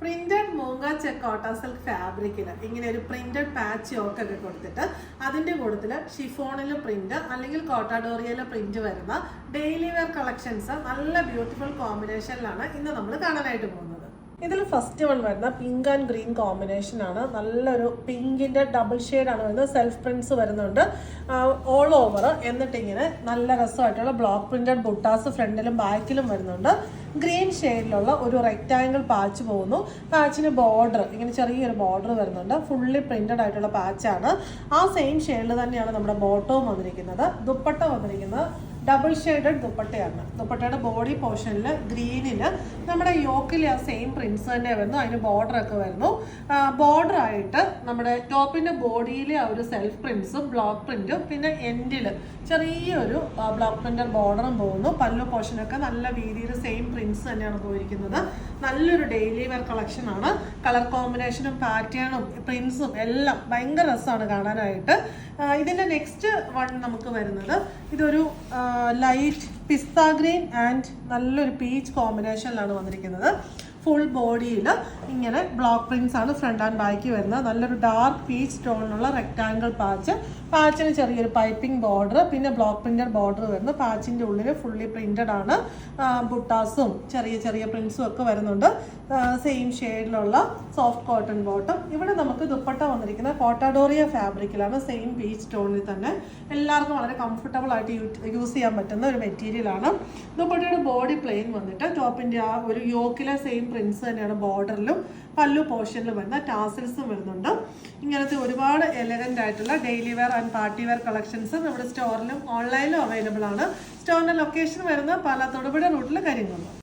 Printed മൂങ്ങ check കോട്ട silk ഫാബ്രിക്കിൽ ഇങ്ങനെ ഒരു പ്രിന്റഡ് പാച്ച് യോക്ക് ഒക്കെ കൊടുത്തിട്ട് അതിന്റെ കൂട്ടത്തിൽ ഷിഫോണിൽ പ്രിന്റ് അല്ലെങ്കിൽ കോട്ടാഡോറിയയിലെ പ്രിന്റ് വരുന്ന ഡെയിലി വെയർ കളക്ഷൻസ് നല്ല ബ്യൂട്ടിഫുൾ കോമ്പിനേഷനിലാണ് ഇന്ന് നമ്മൾ കാണാനായിട്ട് പോകുന്നത്. ഇതിൽ ഫസ്റ്റ് വൺ വരുന്ന പിങ്ക് ആൻഡ് ഗ്രീൻ കോമ്പിനേഷൻ ആണ്. നല്ലൊരു പിങ്കിന്റെ ഡബിൾ ഷെയ്ഡാണ് വരുന്നത്. സെൽഫ് പ്രിന്റ്സ് വരുന്നുണ്ട് ഓൾ ഓവർ. എന്നിട്ട് ഇങ്ങനെ നല്ല രസമായിട്ടുള്ള ബ്ലോക്ക് പ്രിന്റഡ് ബുട്ടാസ് ഫ്രണ്ടിലും ബാക്കിലും വരുന്നുണ്ട്. ഗ്രീൻ ഷെയ്ഡിലുള്ള ഒരു റെക്റ്റാങ്കിൾ പാച്ച് പോകുന്നു. പാച്ചിന് ബോർഡർ ഇങ്ങനെ ചെറിയൊരു ബോർഡർ വരുന്നുണ്ട്. ഫുള്ളി പ്രിന്റഡ് ആയിട്ടുള്ള പാച്ചാണ്. ആ സെയിം ഷെയ്ഡിൽ തന്നെയാണ് നമ്മുടെ ബോട്ടവും വന്നിരിക്കുന്നത്. ദുപ്പട്ട വന്നിരിക്കുന്നത് ഡബിൾ ഷെയ്ഡഡ് ദുപ്പട്ടയാണ്. ദുപ്പട്ടയുടെ ബോഡി പോർഷനിൽ ഗ്രീനിന് നമ്മുടെ യോക്കിൽ ആ സെയിം പ്രിന്റ്സ് തന്നെ വരുന്നു. അതിന് ബോർഡർ ഒക്കെ വരുന്നു. ബോർഡർ ആയിട്ട് നമ്മുടെ ടോപ്പിന്റെ ബോഡിയിലെ ആ ഒരു സെൽഫ് പ്രിന്റ്സും ബ്ലോക്ക് പ്രിന്റും പിന്നെ എൻഡിൽ ചെറിയൊരു ബ്ലോക്ക് പ്രിന്റഡ് ബോർഡറും പോകുന്നു. പല്ലു പോർഷനൊക്കെ നല്ല രീതിയിൽ സെയിം പ്രിന്റ്സ് തന്നെയാണ് പോയിരിക്കുന്നത്. നല്ലൊരു ഡെയിലി വെയർ കളക്ഷൻ ആണ്. കളർ കോമ്പിനേഷനും പാറ്റേണും പ്രിന്റ്സും എല്ലാം ഭയങ്കര രസമാണ് കാണാനായിട്ട്. ഇതിന്റെ നെക്സ്റ്റ് വൺ നമുക്ക് വരുന്നത് ഇതൊരു ലൈറ്റ് പിസ്ത ഗ്രീൻ ആൻഡ് നല്ലൊരു പീച്ച് കോമ്പിനേഷനിലാണ് വന്നിരിക്കുന്നത്. ഫുൾ ബോഡിയിൽ ഇങ്ങനെ ബ്ലോക്ക് പ്രിന്റ്സ് ആണ് ഫ്രണ്ട് ആൻഡ് ബാക്ക് വരുന്നത്. നല്ലൊരു ഡാർക്ക് പീച്ച് ടോണിലുള്ള റെക്റ്റാങ്കിൾ പാച്ച്. പാച്ചിന് ചെറിയൊരു പൈപ്പിംഗ് ബോർഡർ പിന്നെ ബ്ലോക്ക് പ്രിന്റഡ് ബോർഡർ വരുന്നു. പാച്ചിൻ്റെ ഉള്ളിൽ ഫുള്ളി പ്രിന്റഡ് ആണ്. ബുട്ടാസും ചെറിയ ചെറിയ പ്രിന്റ്സും ഒക്കെ വരുന്നുണ്ട്. സെയിം ഷെയ്ഡിലുള്ള സോഫ്റ്റ് കോട്ടൺ ബോട്ടം. ഇവിടെ നമുക്ക് ദുപ്പട്ട വന്നിരിക്കുന്ന കോട്ടാഡോറിയ ഫാബ്രിക്കിലാണ്. സെയിം പീച്ച് ടോണിൽ തന്നെ എല്ലാവർക്കും വളരെ കംഫർട്ടബിൾ ആയിട്ട് യൂസ് ചെയ്യാൻ പറ്റുന്ന ഒരു മെറ്റീരിയലാണ്. ദുപ്പട്ടയുടെ ബോഡി പ്ലെയിൻ വന്നിട്ട് ടോപ്പിൻ്റെ ആ ഒരു യോക്കിലെ സെയിം പ്രിന്റ്സ് തന്നെയാണ് ബോർഡറിലും പല്ലു പോർഷനിലും വരുന്ന ടാസിൽസും വരുന്നുണ്ട്. ഇങ്ങനത്തെ ഒരുപാട് എലഗന്റ് ആയിട്ടുള്ള daily wear and party wear collections നമ്മുടെ സ്റ്റോറിലും ഓൺലൈനിലും അവൈലബിൾ ആണ്. സ്റ്റോറിന്റെ ലൊക്കേഷൻ വരുന്നത് പാലാ തൊടുപുഴ റൂട്ടിൽ കരിങ്കുന്നം.